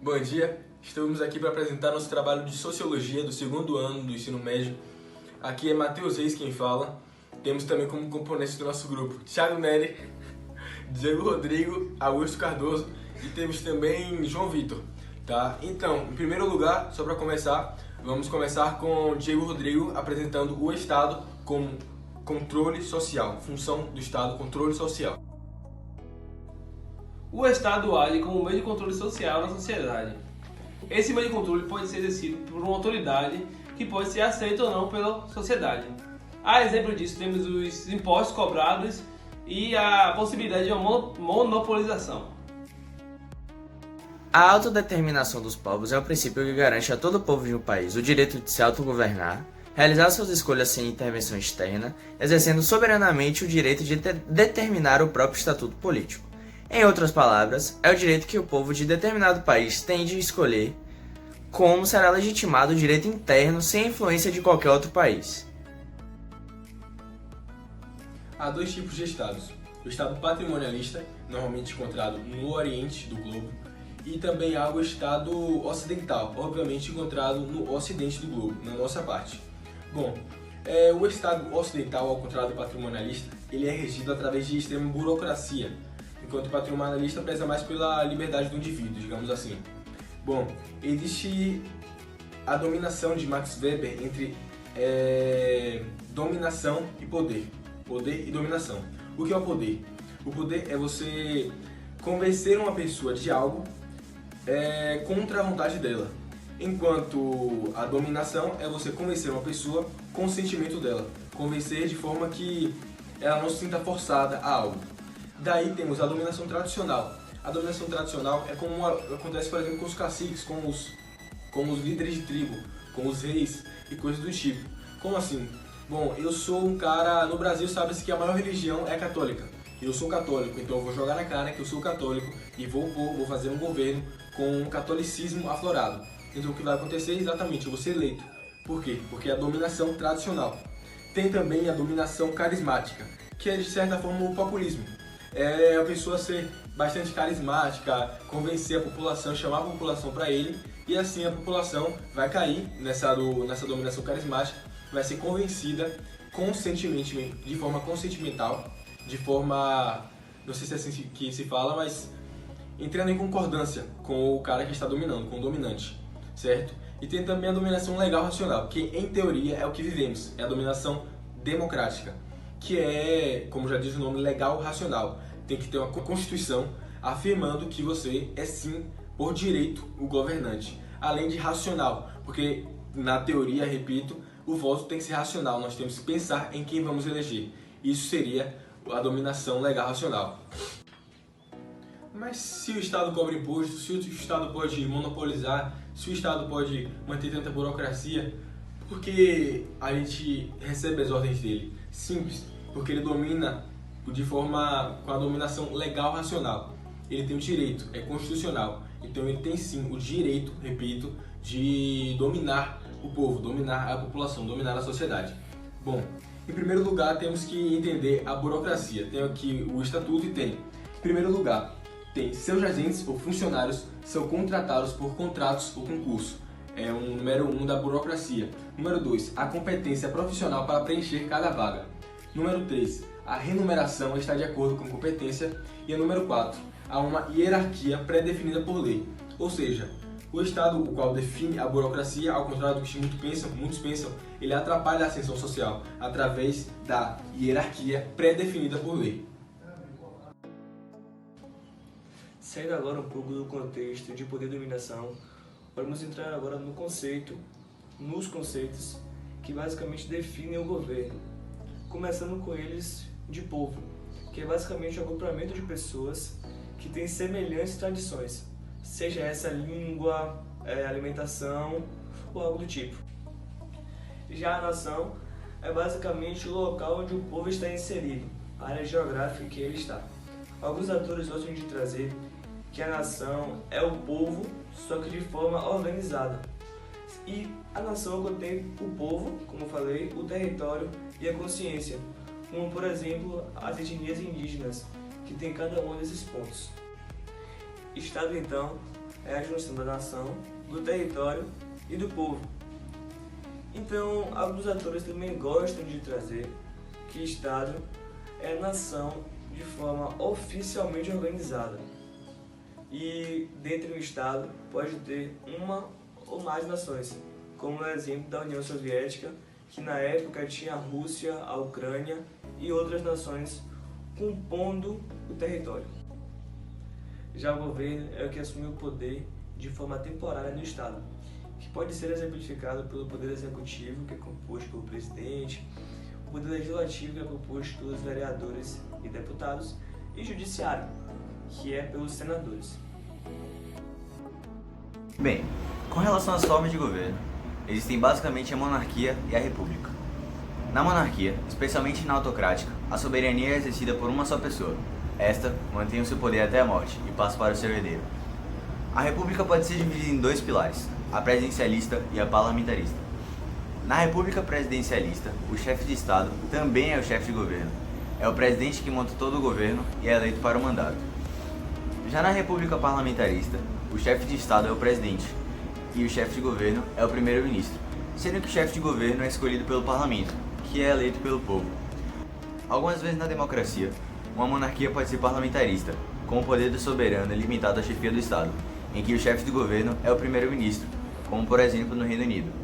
Bom dia, estamos aqui para apresentar nosso trabalho de Sociologia do segundo ano do ensino médio. Aqui é Matheus Reis quem fala. Temos também como componentes do nosso grupo Thiago Nery, Diego Rodrigo, Augusto Cardoso e temos também João Vitor. Tá? Então, em primeiro lugar, só para começar, vamos começar com Diego Rodrigo apresentando o Estado como controle social, função do Estado, controle social. O Estado age como meio de controle social na sociedade. Esse meio de controle pode ser exercido por uma autoridade que pode ser aceita ou não pela sociedade. A exemplo disso, temos os impostos cobrados e a possibilidade de uma monopolização. A autodeterminação dos povos é o princípio que garante a todo povo de um país o direito de se autogovernar, realizar suas escolhas sem intervenção externa, exercendo soberanamente o direito de determinar o próprio estatuto político. Em outras palavras, é o direito que o povo de determinado país tem de escolher como será legitimado o direito interno sem influência de qualquer outro país. Há dois tipos de estados: o estado patrimonialista, normalmente encontrado no oriente do globo, e também há o estado ocidental, obviamente encontrado no ocidente do globo, na nossa parte. Bom, o estado ocidental, ao contrário do patrimonialista, ele é regido através de extrema burocracia, enquanto o patrimonialista preza mais pela liberdade do indivíduo, digamos assim. Bom, existe a dominação de Max Weber entre dominação e poder. Poder e dominação. O que é o poder? O poder é você convencer uma pessoa de algo contra a vontade dela. Enquanto a dominação é você convencer uma pessoa com o sentimento dela. Convencer de forma que ela não se sinta forçada a algo. Daí temos a dominação tradicional. A dominação tradicional é como acontece, por exemplo, com os caciques, com os líderes de tribo, com os reis e coisas do tipo. Como assim? Bom, eu sou um cara... No Brasil sabe-se que a maior religião é a católica. Eu sou católico, então eu vou jogar na cara que eu sou católico e vou fazer um governo com um catolicismo aflorado. Então o que vai acontecer é exatamente, eu vou ser eleito. Por quê? Porque é a dominação tradicional. Tem também a dominação carismática, que é de certa forma o populismo. É a pessoa ser bastante carismática, convencer a população, chamar a população para ele, e assim a população vai cair nessa dominação carismática, vai ser convencida conscientemente, de forma consentimental, de forma, não sei se é assim que se fala, mas entrando em concordância com o cara que está dominando, com o dominante, certo? E tem também a dominação legal racional, que em teoria é o que vivemos, é a dominação democrática, que é, como já diz o nome, legal racional. Tem que ter uma constituição afirmando que você é sim, por direito, o governante. Além de racional, porque na teoria, repito, o voto tem que ser racional, nós temos que pensar em quem vamos eleger. Isso seria a dominação legal racional. Mas se o Estado cobra imposto, se o Estado pode monopolizar, se o Estado pode manter tanta burocracia, por que a gente recebe as ordens dele? Simples, porque ele domina com a dominação legal racional. Ele tem o direito, é constitucional, então ele tem sim o direito, repito, de dominar o povo, dominar a população, dominar a sociedade. Bom, em primeiro lugar temos que entender a burocracia. Tem aqui o estatuto e tem, em primeiro lugar, tem seus agentes ou funcionários são contratados por contratos ou concurso. É o número 1 da burocracia. Número 2, a competência profissional para preencher cada vaga. Número 3, a remuneração está de acordo com a competência. E número 4, há uma hierarquia pré-definida por lei. Ou seja, o Estado, o qual define a burocracia, ao contrário do que muitos pensam, ele atrapalha a ascensão social através da hierarquia pré-definida por lei. Saindo agora um pouco do contexto de poder e dominação, vamos entrar agora nos conceitos que basicamente definem o governo, começando com eles de povo, que é basicamente o agrupamento de pessoas que têm semelhantes tradições, seja essa língua, alimentação ou algo do tipo. Já a nação é basicamente o local onde o povo está inserido, a área geográfica em que ele está. Alguns autores gostam de trazer que a nação é o povo, só que de forma organizada. E a nação contém o povo, como falei, o território e a consciência, como por exemplo as etnias indígenas, que tem cada um desses pontos. Estado então é a junção da nação, do território e do povo. Então, alguns autores também gostam de trazer que Estado é a nação de forma oficialmente organizada. E dentro do Estado pode ter uma ou mais nações, como no exemplo da União Soviética, que na época tinha a Rússia, a Ucrânia e outras nações compondo o território. Já o governo é o que assume o poder de forma temporária no Estado, que pode ser exemplificado pelo poder executivo, que é composto pelo presidente, o poder legislativo, que é composto pelos vereadores e deputados, e judiciário, que é pelos senadores. Bem, com relação às formas de governo, existem basicamente a monarquia e a república. Na monarquia, especialmente na autocrática, a soberania é exercida por uma só pessoa. Esta mantém o seu poder até a morte e passa para o seu herdeiro. A república pode ser dividida em dois pilares, a presidencialista e a parlamentarista. Na república presidencialista, o chefe de Estado também é o chefe de governo. É o presidente que monta todo o governo e é eleito para o mandato. Já na república parlamentarista, o chefe de Estado é o presidente e o chefe de governo é o primeiro-ministro, sendo que o chefe de governo é escolhido pelo parlamento, que é eleito pelo povo. Algumas vezes na democracia, uma monarquia pode ser parlamentarista, com o poder do soberano limitado à chefia do Estado, em que o chefe de governo é o primeiro-ministro, como por exemplo no Reino Unido.